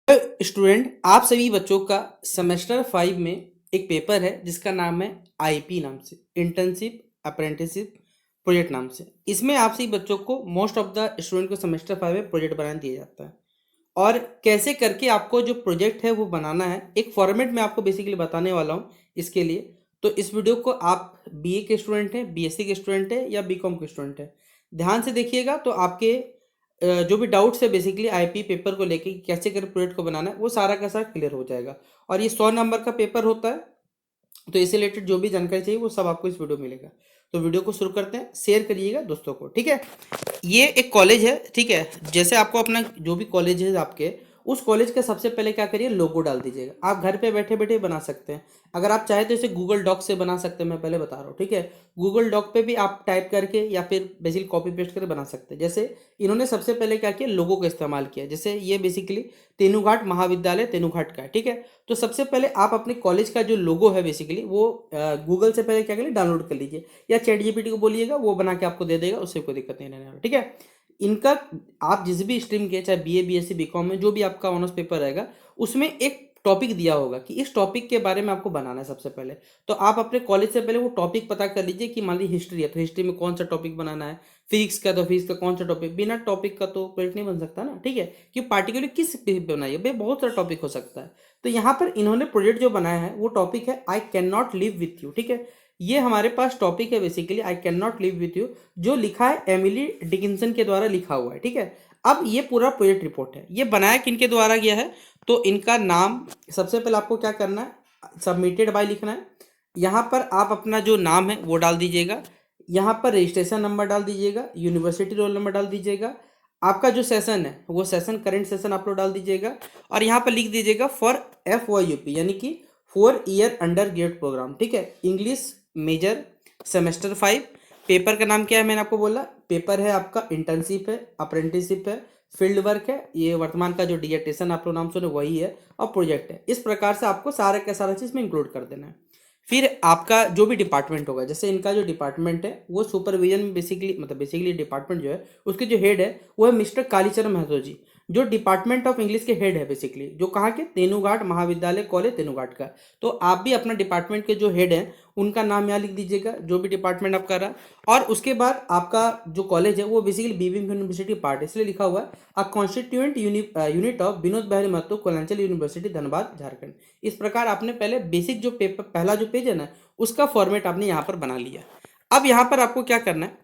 Student, आप सभी बच्चों का सेमेस्टर 5 में एक पेपर है जिसका नाम है आईपी नाम से, इंटर्नशिप अप्रेंटिसशिप प्रोजेक्ट नाम से। इसमें आप सभी बच्चों को मोस्ट ऑफ द स्टूडेंट को सेमेस्टर 5 में प्रोजेक्ट बनाने दिया जाता है और कैसे करके आपको जो प्रोजेक्ट है वो बनाना है एक फॉर्मेट में आपको बेसिकली बताने वाला हूँ इसके लिए। तो इस वीडियो को आप बीए के स्टूडेंट हैं, बीएससी के स्टूडेंट हैं या बीकॉम के स्टूडेंट हैं, ध्यान से देखिएगा तो आपके जो भी डाउट्स है बेसिकली आईपी पेपर को लेके कैसे कर प्रोजेक्ट को बनाना है वो सारा का सारा क्लियर हो जाएगा। और ये 100 नंबर का पेपर होता है, तो इससे रिलेटेड जो भी जानकारी चाहिए वो सब आपको इस वीडियो में मिलेगा। तो वीडियो को शुरू करते हैं, शेयर करिएगा दोस्तों को, ठीक है। ये एक कॉलेज है, ठीक है। जैसे आपको अपना जो भी कॉलेज है आपके, उस कॉलेज का सबसे पहले क्या करिए, लोगो डाल दीजिएगा। आप घर पे बैठे बैठे बना सकते हैं, अगर आप चाहे तो इसे गूगल डॉक से बना सकते हैं, मैं पहले बता रहा हूँ, ठीक है। गूगल डॉक पे भी आप टाइप करके या फिर बेसिकली कॉपी पेस्ट करके बना सकते हैं। जैसे इन्होंने सबसे पहले क्या किया, लोगो का इस्तेमाल किया। जैसे ये बेसिकली तेनुघाट महाविद्यालय तेनुघाट का है, ठीक है। तो सबसे पहले आप अपने कॉलेज का जो लोगो है बेसिकली वो गूगल से पहले क्या करिए, डाउनलोड कर लीजिए या चैट जीपीटी को बोलिएगा, वो बना के आपको दे देगा, उससे कोई दिक्कत नहीं रहने वाला, ठीक है। इनका आप जिस भी स्ट्रीम के, चाहे बीए बीएससी बीकॉम में जो भी आपका ऑनर्स पेपर रहेगा, उसमें एक टॉपिक दिया होगा कि इस टॉपिक के बारे में आपको बनाना है सबसे पहले। तो आप अपने कॉलेज से पहले वो टॉपिक पता कर लीजिए कि मान लीजिए हिस्ट्री है तो हिस्ट्री में कौन सा टॉपिक बनाना है, फिजिक्स का तो फिजिक्स का कौन सा टॉपिक, बिना टॉपिक का तो प्रोजेक्ट नहीं बन सकता ना, ठीक है। कि पार्टिकुलर किस पे बनाइए, भाई बहुत सारा टॉपिक हो सकता है। तो यहाँ पर इन्होंने प्रोजेक्ट जो बनाया है वो टॉपिक है I can not live with you, ठीक है। ये हमारे पास टॉपिक है basically I can not live with you, जो लिखा है एमिली डिकिंसन के द्वारा लिखा हुआ है, ठीक है। अब ये पूरा प्रोजेक्ट रिपोर्ट है, ये बनाया किनके द्वारा गया है, तो इनका नाम सबसे पहले आपको क्या करना है, सबमिटेड बाय लिखना है। यहाँ पर आप अपना जो नाम है वो डाल दीजिएगा, यहाँ पर रजिस्ट्रेशन नंबर डाल दीजिएगा, यूनिवर्सिटी रोल नंबर डाल दीजिएगा, आपका जो सेशन है वो सेशन करंट सेशन आप लोग डाल दीजिएगा, और यहाँ पर लिख दीजिएगा फॉर FYUP यानी कि 4 ईयर अंडर ग्रेड प्रोग्राम, ठीक है। English major semester 5। पेपर का नाम क्या है, मैंने आपको बोला पेपर है आपका इंटर्नशिप है, अप्रेंटिसशिप है, फील्ड वर्क है, ये वर्तमान का जो डिजर्टेशन आप लोग नाम सुने वही है, और प्रोजेक्ट है। इस प्रकार से आपको सारा का सारा चीज़ में इंक्लूड कर देना है। फिर आपका जो भी डिपार्टमेंट होगा, जैसे इनका जो डिपार्टमेंट है वो सुपरविजन में बेसिकली डिपार्टमेंट जो है उसके जो हेड है वो है मिस्टर कालीचरण महतो जी, जो डिपार्टमेंट ऑफ इंग्लिश के हेड है बेसिकली, जो कहाँ के, तेनुघाट महाविद्यालय कॉलेज तेनुघाट का। तो आप भी अपना डिपार्टमेंट के जो हेड हैं उनका नाम यहाँ लिख दीजिएगा, जो भी डिपार्टमेंट आप कर रहा है। और उसके बाद आपका जो कॉलेज है वो बेसिकली बीबीएम यूनिवर्सिटी पार्ट, इसलिए लिखा हुआ है a constituent unit of Vinod Bihari Mahato Koylanchal University Dhanbad Jharkhand. इस प्रकार आपने पहले बेसिक जो पेपर पहला जो पेज है ना उसका फॉर्मेट आपने यहाँ पर बना लिया। अब यहाँ पर आपको क्या करना है,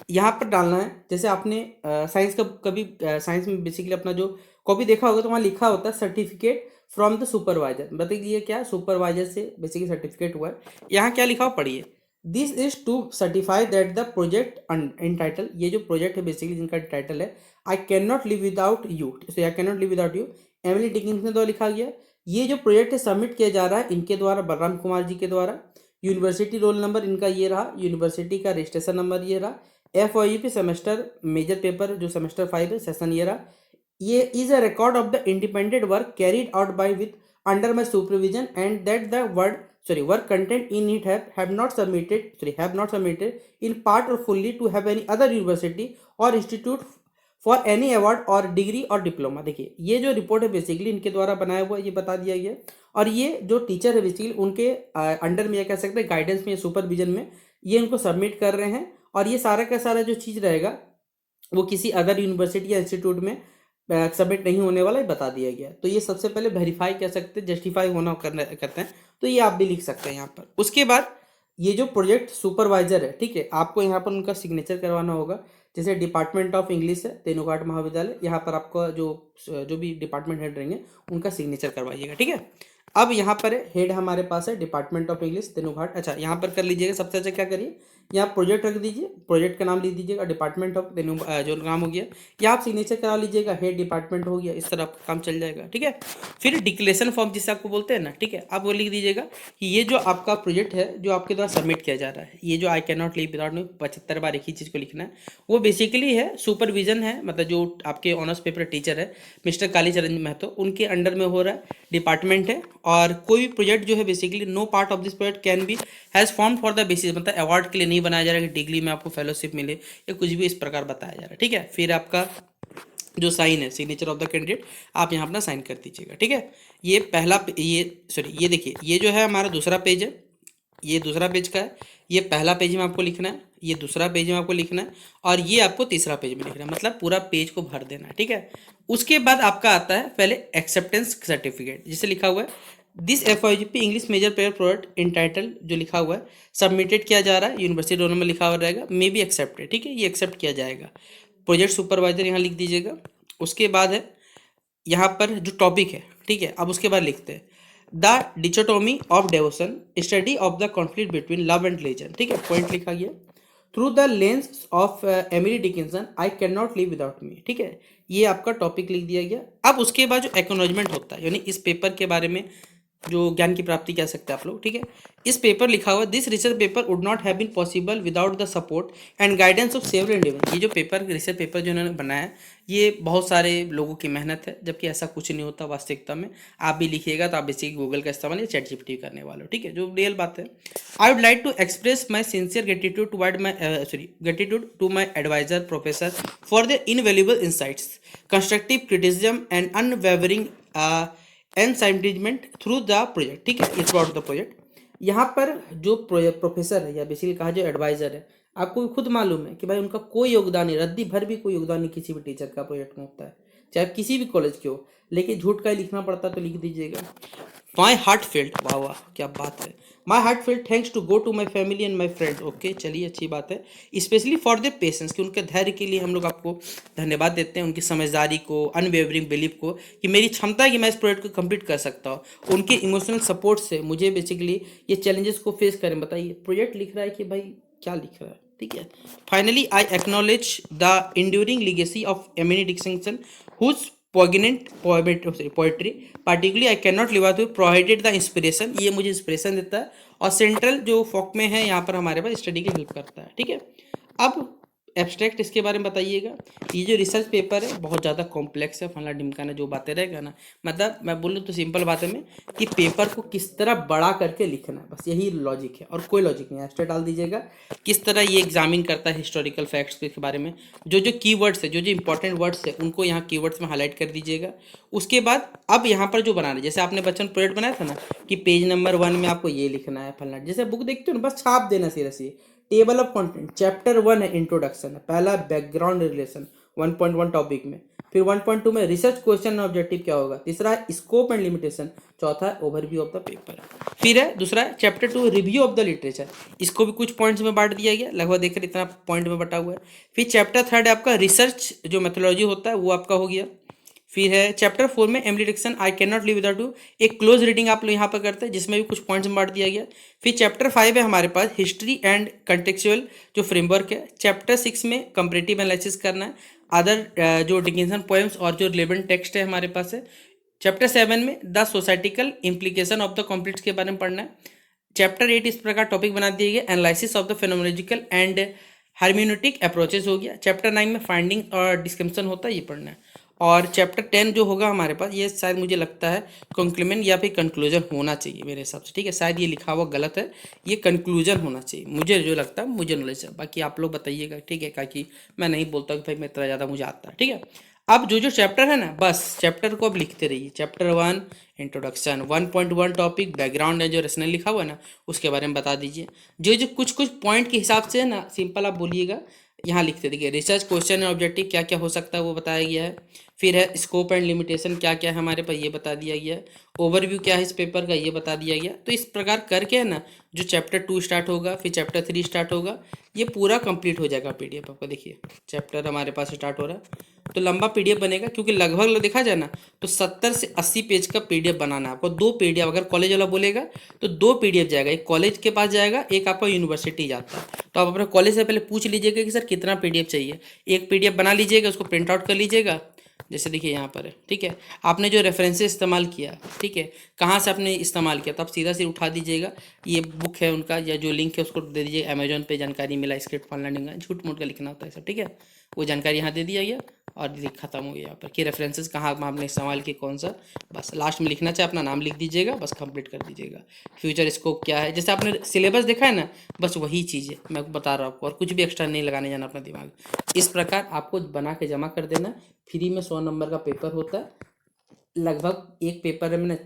यहाँ पर डालना है, जैसे आपने साइंस का कभी साइंस में बेसिकली अपना जो कॉपी देखा होगा तो वहाँ लिखा होता है सर्टिफिकेट फ्रॉम द सुपरवाइजर। बताइए क्या सुपरवाइजर से बेसिकली सर्टिफिकेट हुआ है, यहाँ क्या लिखा हो पढ़िए। This is to certify that the project in title, ये जो प्रोजेक्ट है बेसिकली जिनका टाइटल है I can not live without you, I can not live without you, Emily Dickinson द्वारा लिखा गया। ये जो प्रोजेक्ट है सबमिट किया जा रहा है इनके द्वारा, बलराम कुमार जी के द्वारा। यूनिवर्सिटी रोल नंबर इनका ये रहा, यूनिवर्सिटी का रजिस्ट्रेशन नंबर ये रहा, FYUP सेमेस्टर मेजर पेपर जो सेमेस्टर 5 है सेशन ये रहा। ये is a record of the independent work carried out by with under my supervision and that the work content in it have not submitted in part or fully to have any other university or institute for any award और degree और diploma. देखिए ये जो report है basically इनके द्वारा बनाया हुआ ये बता दिया गया, और ये जो टीचर है बेसिकली उनके अंडर में, या कह सकते हैं गाइडेंस में, सुपरविजन में ये इनको सबमिट कर रहे हैं। और ये सारा का सारा जो चीज़ रहेगा वो किसी अदर यूनिवर्सिटी या इंस्टीट्यूट में सबमिट नहीं होने वाला, बता दिया गया। तो ये सबसे पहले वेरीफाई कह सकते हैं, जस्टिफाई होना करते हैं, तो ये आप भी लिख सकते हैं यहाँ पर। उसके बाद ये जो प्रोजेक्ट सुपरवाइजर है, ठीक है, आपको यहाँ पर उनका सिग्नेचर करवाना होगा। जैसे डिपार्टमेंट ऑफ इंग्लिश है तेनुघाट महाविद्यालय, यहाँ पर आपका जो भी डिपार्टमेंट हेड रहेंगे उनका सिग्नेचर करवाइएगा, ठीक है। अब यहाँ पर हेड हमारे पास है डिपार्टमेंट ऑफ इंग्लिश तेनुघाट, अच्छा यहाँ पर कर लीजिएगा। सबसे अच्छा क्या करिए, यहाँ प्रोजेक्ट रख दीजिए, प्रोजेक्ट का नाम लिख दीजिएगा, डिपार्टमेंट ऑफ जो नाम हो गया, या आप सिग्नेचर करा लीजिएगा, हेड डिपार्टमेंट हो गया, इस तरह आपका काम चल जाएगा, ठीक है। फिर डिक्लेरेशन फॉर्म जिसे आपको बोलते हैं ना, ठीक है, आप वो लिख दीजिएगा कि ये जो आपका प्रोजेक्ट है जो आपके द्वारा सबमिट किया जा रहा है, ये जो आई कैन नॉट लिव विदाउट 75 बार एक ही चीज़ को लिखना है, वो बेसिकली है सुपरविजन है, मतलब जो आपके ऑनर्स पेपर टीचर है मिस्टर कालीचरण महतो उनके अंडर में हो रहा है, डिपार्टमेंट है। और कोई भी प्रोजेक्ट जो है basically no part of this project can be has form for the basis, मतलब अवार्ड के लिए नहीं बनाया जा रहा है कि डिग्री में आपको फेलोशिप मिले या कुछ भी इस प्रकार बताया जा रहा है, ठीक है। फिर आपका जो साइन है, सिग्नेचर ऑफ द कैंडिडेट, आप यहाँ अपना साइन कर दीजिएगा। ठीक है, ये पहला ये देखिए, ये जो है हमारा दूसरा पेज है, ये दूसरा पेज का है, ये पहला पेज में आपको लिखना है, ये दूसरा पेज में आपको लिखना है, और ये आपको तीसरा पेज में लिखना है, मतलब पूरा पेज को भर देना है। ठीक है, उसके बाद आपका आता है पहले एक्सेप्टेंस सर्टिफिकेट, जिसे लिखा हुआ है this FYGP English major paper product in title, जो लिखा हुआ है सबमिटेड किया जा रहा है, यूनिवर्सिटी रोल नंबर लिखा हुआ रहेगा, मे बी एक्सेप्टेड। ठीक है, ये एक्सेप्ट किया जाएगा। प्रोजेक्ट सुपरवाइजर यहाँ लिख दीजिएगा। उसके बाद है यहाँ पर जो टॉपिक है, ठीक है, अब उसके बाद लिखते हैं the dichotomy of devotion, study of the conflict between love and religion. ठीक है, पॉइंट लिखा गया through the lens of Emily Dickinson I can not live without me. ठीक है, ये आपका टॉपिक लिख दिया गया। अब उसके बाद जो एक्नॉलेजमेंट होता है, यानी इस पेपर के बारे में जो ज्ञान की प्राप्ति कह सकते हैं आप लोग। ठीक है, इस पेपर लिखा हुआ this research paper would not have been possible without the support and guidance of several individual. ये जो पेपर रिसर्च पेपर जो इन्होंने बनाया है, ये बहुत सारे लोगों की मेहनत है, जबकि ऐसा कुछ नहीं होता वास्तविकता में। आप भी लिखिएगा तो आप बेसिकली गूगल का इस्तेमाल या ChatGPT करने वाले हो। ठीक है, जो रियल बात है। I would like to express my sincere gratitude to my advisor professor for their invaluable insights, constructive criticism and unwavering encouragement through the project. ठीक है, इट्स अबाउट द प्रोजेक्ट। यहाँ पर जो प्रोफेसर है, या बेसिकली कहा जो एडवाइजर है, आपको खुद मालूम है कि भाई उनका कोई योगदान नहीं, रद्दी भर भी कोई योगदान नहीं किसी भी टीचर का प्रोजेक्ट में होता है, चाहे किसी भी कॉलेज के हो। लेकिन झूठ का ही लिखना पड़ता है, तो लिख दीजिएगा माई हार्ट फेल्ट। वाह वाह, क्या बात है। My heart felt thanks to go to my family and my friend. Okay, चलिए, अच्छी बात है। स्पेशली फॉर देयर पेशेंस, कि उनके धैर्य के लिए हम लोग आपको धन्यवाद देते हैं, उनकी समझदारी को, अनवेवरिंग बिलीफ को, कि मेरी क्षमता है कि मैं इस प्रोजेक्ट को कंप्लीट कर सकता हूँ। उनके इमोशनल सपोर्ट से मुझे बेसिकली ये चैलेंजेस को फेस करें। बताइए, प्रोजेक्ट लिख रहा है कि भाई क्या लिख रहा है। ठीक है, finally I acknowledge the enduring legacy of Emily Dickinson whose poignant poetry particularly I cannot live out provided the inspiration। ये मुझे इंस्पिरेशन देता है, और सेंट्रल जो फोक में है यहाँ पर हमारे पास स्टडी की हेल्प करता है। ठीक है, अब एब्स्ट्रैक्ट इसके बारे में बताइएगा। ये जो रिसर्च पेपर है बहुत ज़्यादा कॉम्प्लेक्स है, फला ढिमकाना जो बातें रहेगा ना, मतलब मैं बोलूँ तो सिंपल बात है में कि पेपर को किस तरह बड़ा करके लिखना है, बस यही लॉजिक है और कोई लॉजिक नहीं है। एब्स्ट्रैक्ट डाल दीजिएगा। किस तरह ये एग्जामिन करता है हिस्टोरिकल फैक्ट्स के बारे में, जो जो कीवर्ड्स है, जो जो इंपॉर्टेंट वर्ड्स है, उनको यहाँ कीवर्ड्स में हाईलाइट कर दीजिएगा। उसके बाद अब यहाँ पर जो बनाना है, जैसे आपने बच्चन प्रोजेक्ट बनाया था ना कि पेज नंबर 1 में आपको ये लिखना है फलना, जैसे बुक देखते हो ना, बस छाप देना seriously. Table of content chapter 1 है, इंट्रोडक्शन है, पहला बैकग्राउंड रिलेशन 1.1 टॉपिक में, फिर 1.2 में रिसर्च क्वेश्चन ऑब्जेक्टिव क्या होगा, तीसरा है स्कोप एंड लिमिटेशन, चौथा ओवरव्यू ऑफ द पेपर, फिर है दूसरा है chapter 2 review of the literature, इसको भी कुछ पॉइंट्स में बांट दिया गया, लगभग देखकर इतना पॉइंट में बटा हुआ है। फिर चैप्टर 3 है आपका रिसर्च जो मेथोलॉजी होता है वो आपका हो गया। फिर है चैप्टर 4 में Emily Dickinson I can not live without you, एक क्लोज रीडिंग आप लोग यहाँ पर करते हैं जिसमें भी कुछ पॉइंट्स में बांट दिया गया। फिर चैप्टर 5 है हमारे पास हिस्ट्री एंड कंटेक्चुअल जो फ्रेमवर्क है। चैप्टर 6 में कंपैरेटिव एनालिसिस करना है, अदर जो डिकिंसन पोएम्स और जो रिलेवेंट टेक्स्ट है हमारे पास है। चैप्टर 7 में the societal implication of the conflicts के बारे में पढ़ना है। चैप्टर 8 इस प्रकार टॉपिक बना दिए गए, analysis of the phenomenological and hermeneutic approaches हो गया। चैप्टर 9 में फाइंडिंग और डिस्क्रिप्शन होता है, ये पढ़ना है। और चैप्टर 10 जो होगा हमारे पास, ये शायद मुझे लगता है कंक्लूजन या फिर कंक्लूजन होना चाहिए मेरे हिसाब से। ठीक है, शायद ये लिखा हुआ गलत है, ये कंक्लूजन होना चाहिए मुझे जो लगता है, मुझे नॉलेज है, बाकी आप लोग बताइएगा। ठीक है, ताकि मैं नहीं बोलता कि भाई मैं इतना ज़्यादा मुझे आता है। ठीक है, अब जो जो चैप्टर है ना, बस चैप्टर को अब लिखते रहिए। चैप्टर 1 इंट्रोडक्शन, 1.1 टॉपिक बैकग्राउंड है जो रचना लिखा हुआ है ना, उसके बारे में बता दीजिए। जो जो कुछ कुछ पॉइंट के हिसाब से है ना, सिंपल आप बोलिएगा, यहाँ लिखते देखिए। रिसर्च क्वेश्चन एंड ऑब्जेक्टिव क्या क्या हो सकता है वो बताया गया है। फिर है स्कोप एंड लिमिटेशन क्या क्या है हमारे पास, ये बता दिया गया है। ओवरव्यू क्या है इस पेपर का, ये बता दिया गया। तो इस प्रकार करके है ना, जो चैप्टर 2 स्टार्ट होगा, फिर चैप्टर 3 स्टार्ट होगा, ये पूरा कंप्लीट हो जाएगा पीडीएफ आपका। देखिए चैप्टर हमारे पास स्टार्ट हो रहा है, तो लंबा पीडीएफ बनेगा, क्योंकि लगभग देखा जाए ना तो 70 से 80 पेज का पीडीएफ बनाना है आपको। 2 पीडीएफ अगर कॉलेज वाला बोलेगा तो 2 पीडीएफ जाएगा, एक कॉलेज के पास जाएगा, एक आपका यूनिवर्सिटी जाता है। तो आप अपने कॉलेज से पहले पूछ लीजिएगा कि सर कितना पीडीएफ चाहिए, एक पीडीएफ बना लीजिएगा, उसको प्रिंट आउट कर लीजिएगा। जैसे देखिए यहाँ पर है, ठीक है, आपने जो रेफरेंसेस इस्तेमाल किया, ठीक है, कहाँ से आपने इस्तेमाल किया, तो आप सीधा उठा दीजिएगा, ये बुक है उनका या जो लिंक है उसको दे दीजिए, अमेजोन पे जानकारी मिला, स्क्रिप्ट फॉर्म लर्निंग, झूठ मूठ का लिखना होता है सब। ठीक है, वो जानकारी यहाँ दे दिया गया, और खत्म हो गया यहाँ पर कि रेफरेंसेस कहाँ आपने इस्तेमाल किए कौन सा, बस लास्ट में लिखना चाहे अपना नाम लिख दीजिएगा, बस कंप्लीट कर दीजिएगा। फ्यूचर स्कोप क्या है, जैसे आपने सिलेबस देखा है ना, बस वही चीज़ है मैं बता रहा हूँ आपको, और कुछ भी एक्स्ट्रा नहीं लगाने जाना अपना दिमाग। इस प्रकार आपको बना के जमा कर देना। फ्री में 100 नंबर का पेपर होता है, लगभग एक पेपर में ना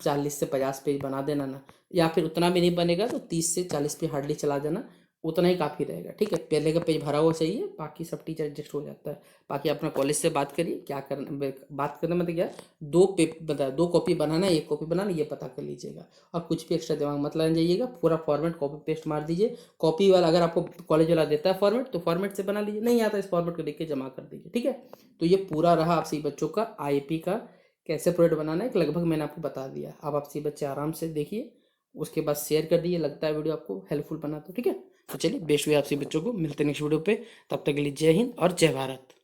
40 से 50 पेज बना देना ना, या फिर उतना भी नहीं बनेगा तो 30 से 40 पे हार्डली चला देना, उतना ही काफ़ी रहेगा। ठीक है, पहले का पेज भरा हुआ चाहिए, बाकी सब टीचर एडजस्ट हो जाता है। बाकी अपना कॉलेज से बात करिए क्या करना, बात करना मतलब क्या, दो पेप बता दो कॉपी बनाना है, एक कॉपी बनाना, ये पता कर लीजिएगा। और कुछ भी एक्स्ट्रा दिमाग मत लगाने जाइएगा, पूरा फॉर्मेट कॉपी पेस्ट मार दीजिए। कॉपी वाला अगर आपको कॉलेज वाला देता है फॉर्मेट तो फॉर्मेट से बना लीजिए, नहीं आता इस फॉर्मेट को देख के जमा कर दीजिए। ठीक है, तो ये पूरा रहा आपसे बच्चों का आईपी का कैसे प्रोजेक्ट बनाना है, लगभग मैंने आपको बता दिया। अब आपसे बच्चे आराम से देखिए, उसके बाद शेयर कर दीजिए, लगता है वीडियो आपको हेल्पफुल बना तो। ठीक है, तो चलिए बेस्ट हुए आपसे बच्चों को, मिलते हैं नेक्स्ट वीडियो पे, तब तक के लिए जय हिंद और जय भारत।